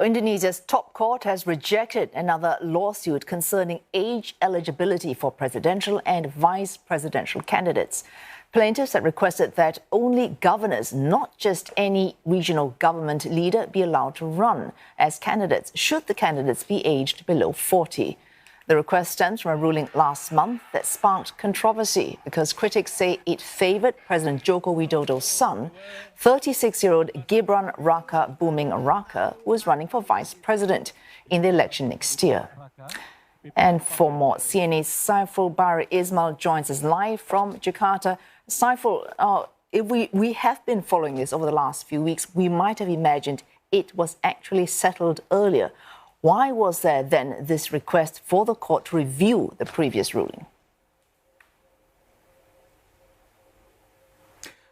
Indonesia's top court has rejected another lawsuit concerning age eligibility for presidential and vice presidential candidates. Plaintiffs had requested that only governors, not just any regional government leader, be allowed to run as candidates, should the candidates be aged below 40. The request stems from a ruling last month that sparked controversy because critics say it favoured President Joko Widodo's son, 36-year-old Gibran Raka Buming Raka, who is running for vice president in the election next year. And for more, CNA's Saifulbahri Ismail joins us live from Jakarta. Saiful, if we have been following this over the last few weeks, we might have imagined it was actually settled earlier. Why was there then this request for the court to review the previous ruling?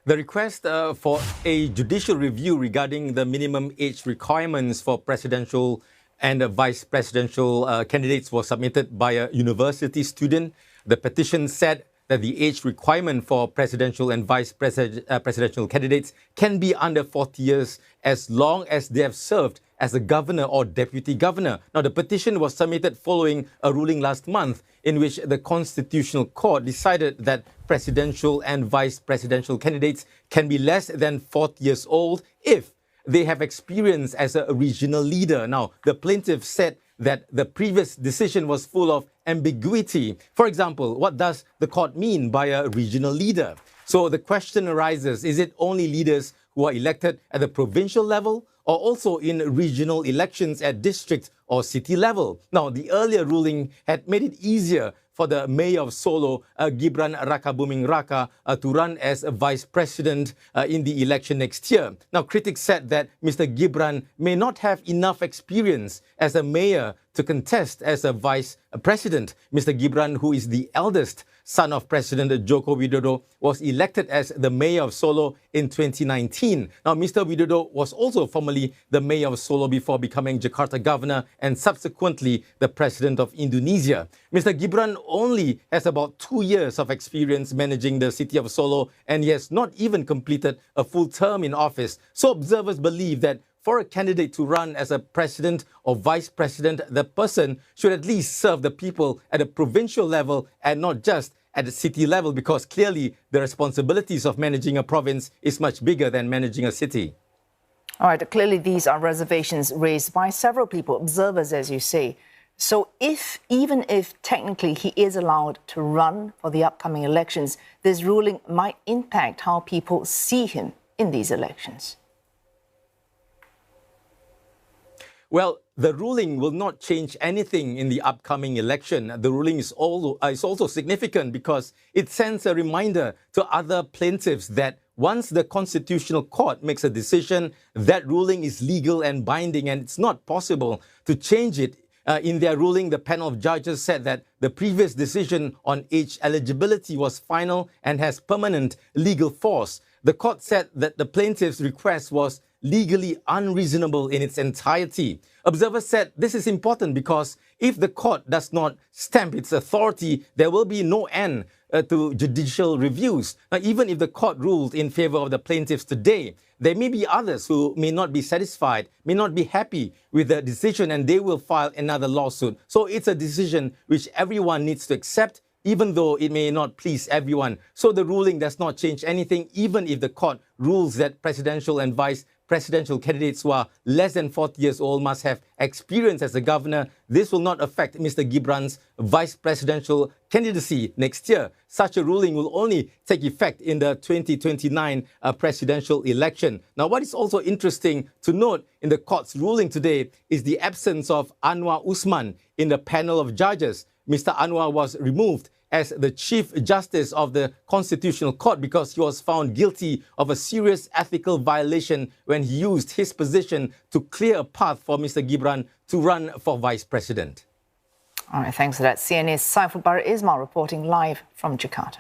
The request for a judicial review regarding the minimum age requirements for presidential and vice presidential candidates was submitted by a university student. The petition said that the age requirement for presidential and vice presidential candidates can be under 40 years as long as they have served as a governor or deputy governor. Now, the petition was submitted following a ruling last month in which the Constitutional Court decided that presidential and vice presidential candidates can be less than 40 years old if they have experience as a regional leader. Now, the plaintiff said that the previous decision was full of ambiguity. For example, what does the court mean by a regional leader? So the question arises, is it only leaders who are elected at the provincial level or also in regional elections at district or city level? Now, the earlier ruling had made it easier for the mayor of Solo, Gibran Raka Buming Raka, to run as a vice president in the election next year. Now, critics said that Mr. Gibran may not have enough experience as a mayor to contest as a vice president. Mr. Gibran, who is the eldest son of President Joko Widodo, was elected as the mayor of Solo in 2019. Now, Mr. Widodo was also formerly the mayor of Solo before becoming Jakarta governor and subsequently the president of Indonesia. Mr. Gibran only has about 2 years of experience managing the city of Solo, and he has not even completed a full term in office. So observers believe that for a candidate to run as a president or vice president, the person should at least serve the people at a provincial level and not just at the city level, because clearly the responsibilities of managing a province is much bigger than managing a city. All right, clearly these are reservations raised by several people, observers, as you say. So even if technically he is allowed to run for the upcoming elections, this ruling might impact how people see him in these elections. Well, the ruling will not change anything in the upcoming election. The ruling is also significant because it sends a reminder to other plaintiffs that once the Constitutional Court makes a decision, that ruling is legal and binding, and it's not possible to change it. In their ruling, the panel of judges said that the previous decision on age eligibility was final and has permanent legal force. The court said that the plaintiff's request was legally unreasonable in its entirety. Observers said this is important because if the court does not stamp its authority, there will be no end to judicial reviews. Now, even if the court ruled in favor of the plaintiffs today, there may be others who may not be satisfied, may not be happy with the decision, and they will file another lawsuit. So it's a decision which everyone needs to accept, even though it may not please everyone. So the ruling does not change anything, even if the court rules that presidential and vice presidential candidates who are less than 40 years old must have experience as a governor. This will not affect Mr. Gibran's vice presidential candidacy next year. Such a ruling will only take effect in the 2029 presidential election. Now, what is also interesting to note in the court's ruling today is the absence of Anwar Usman in the panel of judges. Mr. Anwar was removed as the Chief Justice of the Constitutional Court because he was found guilty of a serious ethical violation when he used his position to clear a path for Mr. Gibran to run for Vice President. All right, thanks for that. CNA's Saifulbahri Ismail reporting live from Jakarta.